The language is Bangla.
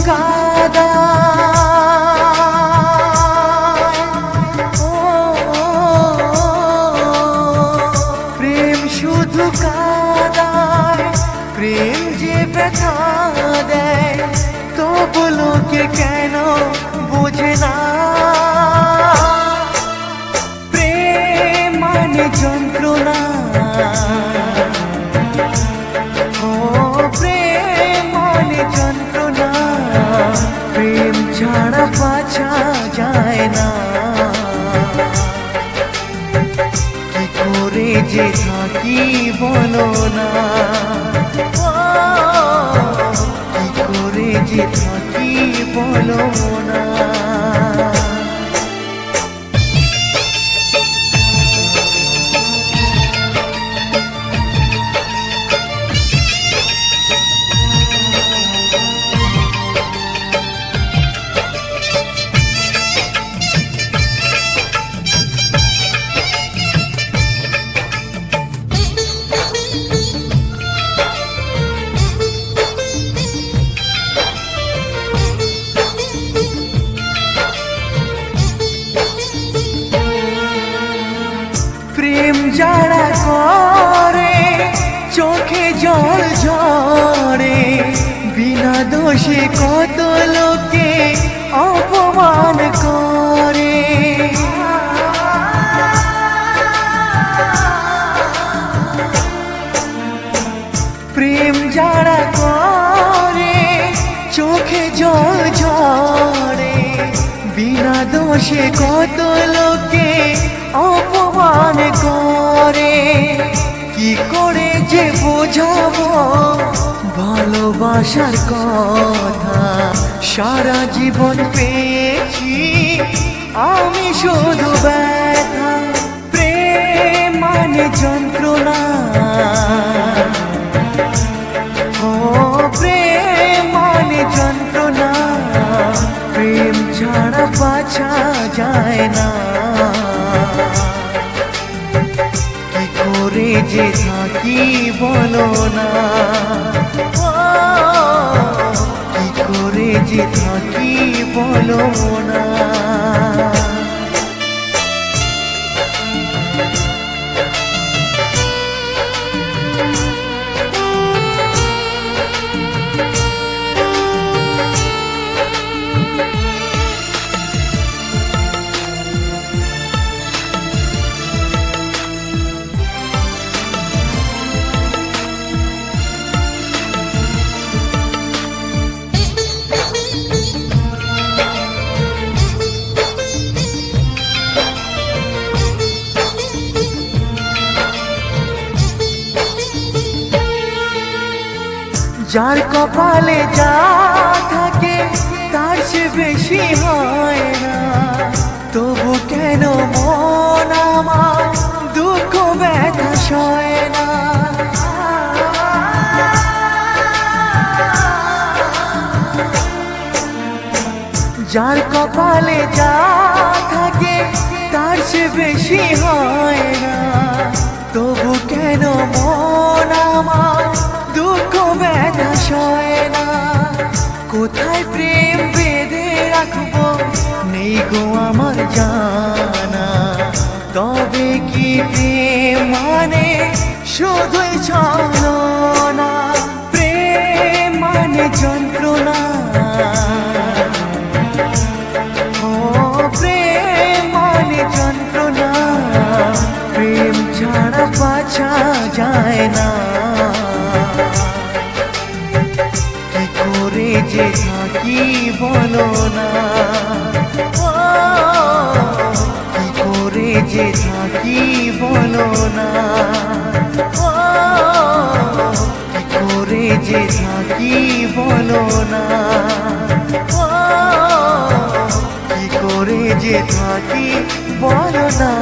কাদায়, প্রেম শুধু কাদায়, প্রেম যে ব্যথা দেয়, তবু লোকে কেন বোঝে না। প্রেম মানে যন্ত্রণা, প্রেম মানে যন্ত্রণা, প্রেম ছাড়া বাঁচা যায় না। কি করে যে থাকি বলো না, কি করে যে থাকি বলো না। প্রেম যারা করে চোখে জল ঝরে, বিনা দোষে কত লোকে অপমান করে। প্রেম যারা করে চোখে জল ঝরে, বিনা দোষে কত লোকে অপমান করে। কি করে যে বোঝাবো ভালোবাসার কথা, সারা জীবন পেয়েছি আমি শুধু ব্যথা। প্রেম মানে যন্ত্রণা, প্রেম মানে যন্ত্রণা, প্রেম ছাড়া বাঁচা যায় না। কি করে যে থাকি বলো না, কি করে যে থাকি বলো না। যার কপালে যা থাকে তার সে বেশি হয় না, তবু কেন মন আমার দুঃখ ব্যথা সয় না। যার কপালে যা থাকে তার সে বেশি হয় না, তবু কেন মন আমার দুঃখ ব্যথা সয় না। কোথায় প্রেম বেঁধে রাখবো নেই গো আমার জানা, তবে কি প্রেম মানে শুধুই ছলনা। প্রেম মানে যন্ত্রণা, প্রেম মানে যন্ত্রণা, প্রেম ছাড়া বাঁচা যায় না। কি করে যে থাকি বলো না, কি করে যে থাকি বলো না, কি করে যে থাকি বলো না, কি করে যে থাকি বলো না।